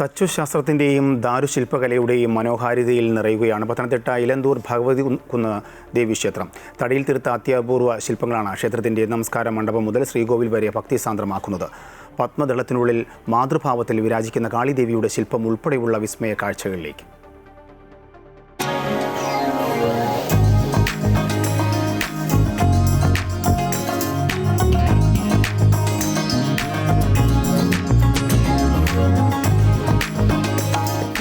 തച്ചുശാസ്ത്രത്തിൻ്റെയും ദാരുശില്പകലയുടെയും മനോഹാരിതയിൽ നിറയുകയാണ് പത്തനംതിട്ട ഇലന്തൂർ ഭഗവതി കുന്ന് ദേവീക്ഷേത്രം. തടിയിൽ തീർത്ത അത്യപൂർവ ശില്പങ്ങളാണ് ക്ഷേത്രത്തിൻ്റെ നമസ്കാര മണ്ഡപം മുതൽ ശ്രീകോവിൽ വരെ ഭക്തിസാന്ദ്രമാക്കുന്നത്. പത്മദളത്തിനുള്ളിൽ മാതൃഭാവത്തിൽ വിരാജിക്കുന്ന കാളിദേവിയുടെ ശില്പം ഉൾപ്പെടെയുള്ള വിസ്മയ കാഴ്ചകളിലേക്ക്.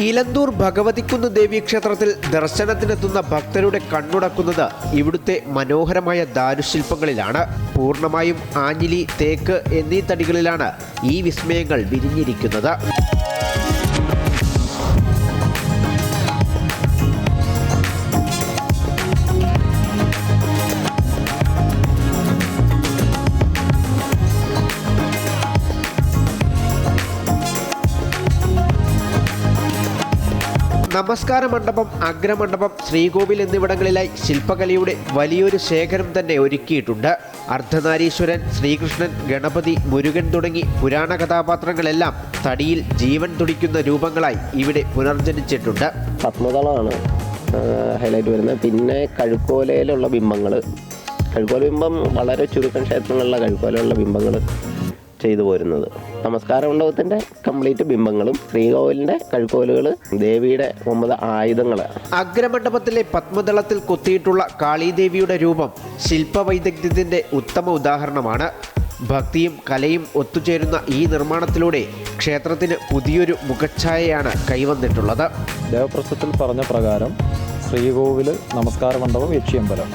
ഇലന്തൂർ ഭഗവതിക്കുന്ന് ദേവീക്ഷേത്രത്തിൽ ദർശനത്തിനെത്തുന്ന ഭക്തരുടെ കണ്ണുടക്കുന്നത് ഇവിടുത്തെ മനോഹരമായ ദാരുശില്പങ്ങളിലാണ്. പൂർണ്ണമായും ആഞ്ഞിലി, തേക്ക് എന്നീ തടികളിലാണ് ഈ വിസ്മയങ്ങൾ വിരിഞ്ഞിരിക്കുന്നത്. നമസ്കാര മണ്ഡപം, അഗ്രമണ്ഡപം, ശ്രീകോവിൽ എന്നിവിടങ്ങളിലായി ശില്പകലയുടെ വലിയൊരു ശേഖരം തന്നെ ഒരുക്കിയിട്ടുണ്ട്. അർദ്ധനാരീശ്വരൻ, ശ്രീകൃഷ്ണൻ, ഗണപതി, മുരുകൻ തുടങ്ങി പുരാണ കഥാപാത്രങ്ങളെല്ലാം തടിയിൽ ജീവൻ തുടിക്കുന്ന രൂപങ്ങളായി ഇവിടെ പുനർജനിച്ചിട്ടുണ്ട്. പത്മദളമാണ് ഹൈലൈറ്റ് വരുന്നത്. പിന്നെ കഴുക്കോലയിലുള്ള ബിംബങ്ങൾ, കഴുക്കോല ബിംബം വളരെ ചുരുക്കം ക്ഷേത്രങ്ങളിലുള്ള കഴുക്കോലയുള്ള ബിംബങ്ങൾ ചെയ്തു പോരുന്നത്. നമസ്കാര മണ്ഡപത്തിൻ്റെ കംപ്ലീറ്റ് ബിംബങ്ങളും ശ്രീകോവിലിൻ്റെ കഴുക്കോലുകൾ, ദേവിയുടെ 9 ആയുധങ്ങൾ. അഗ്രമണ്ഡപത്തിലെ പത്മദളത്തിൽ കൊത്തിയിട്ടുള്ള കാളീദേവിയുടെ രൂപം ശില്പവൈദഗ്ധ്യത്തിൻ്റെ ഉത്തമ ഉദാഹരണമാണ്. ഭക്തിയും കലയും ഒത്തുചേരുന്ന ഈ നിർമ്മാണത്തിലൂടെ ക്ഷേത്രത്തിന് പുതിയൊരു മുഖച്ഛായയാണ് കൈവന്നിട്ടുള്ളത്. ദേവപ്രസ്ഥത്തിൽ പറഞ്ഞ പ്രകാരം ശ്രീകോവിൽ, നമസ്കാര മണ്ഡപം, യക്ഷിയമ്പലം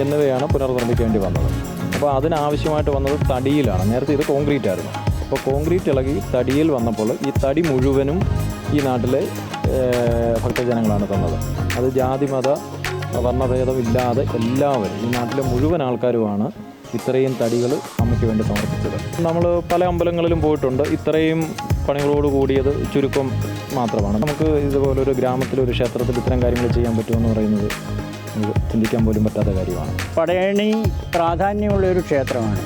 എന്നിവയാണ് പുനർനിർമ്മിക്കേണ്ടി വന്നത്. അപ്പോൾ അതിനാവശ്യമായിട്ട് വന്നത് തടിയിലാണ്. നേരത്തെ ഇത് കോൺക്രീറ്റ് ആയിരുന്നു. അപ്പോൾ കോൺക്രീറ്റ് ഇളകി തടിയിൽ വന്നപ്പോൾ ഈ തടി മുഴുവനും ഈ നാട്ടിലെ ഭക്തജനങ്ങളാണ് തന്നത്. അത് ജാതി മത വർണ്ണഭേദം ഇല്ലാതെ എല്ലാവരും, ഈ നാട്ടിലെ മുഴുവൻ ആൾക്കാരുമാണ് ഇത്രയും തടികൾ അമ്മയ്ക്ക് വേണ്ടി സമർപ്പിച്ചത്. നമ്മൾ പല അമ്പലങ്ങളിലും പോയിട്ടുണ്ട്. ഇത്രയും പണികളോട് കൂടിയത് ചുരുക്കം മാത്രമാണ്. നമുക്ക് ഇതുപോലൊരു ഗ്രാമത്തിലൊരു ക്ഷേത്രത്തിൽ ഇത്തരം കാര്യങ്ങൾ ചെയ്യാൻ പറ്റുമെന്ന് പറയുന്നത് ചിന്തിക്കാൻ പോലും പറ്റാത്ത കാര്യമാണ്. പടയണി പ്രാധാന്യമുള്ളൊരു ക്ഷേത്രമാണ്.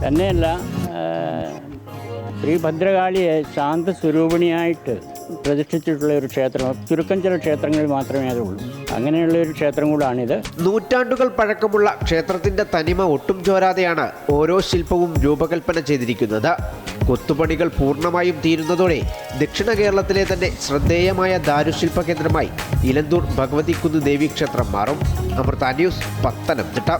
തന്നെയല്ല, ശ്രീ ഭദ്രകാളിയെ ശാന്തസ്വരൂപിണിയായിട്ട് പ്രതിഷ്ഠിച്ചിട്ടുള്ള ഒരു ക്ഷേത്രം ചുരുക്കം ചില ക്ഷേത്രങ്ങളിൽ മാത്രമേ അതുള്ളൂ. അങ്ങനെയുള്ള ഒരു ക്ഷേത്രം കൂടാണിത്. നൂറ്റാണ്ടുകൾ പഴക്കമുള്ള ക്ഷേത്രത്തിന്റെ തനിമ ഒട്ടും ചോരാതെയാണ് ഓരോ ശില്പവും രൂപകൽപ്പന ചെയ്തിരിക്കുന്നത്. കൊത്തുപണികൾ പൂർണ്ണമായും തീരുന്നതോടെ ദക്ഷിണ കേരളത്തിലെ തന്നെ ശ്രദ്ധേയമായ ദാരുശില്പ കേന്ദ്രമായി ഇലന്തൂർ ഭഗവതിക്കുന്ന് ദേവീക്ഷേത്രം മാറും. അമൃത ന്യൂസ്, പത്തനംതിട്ട.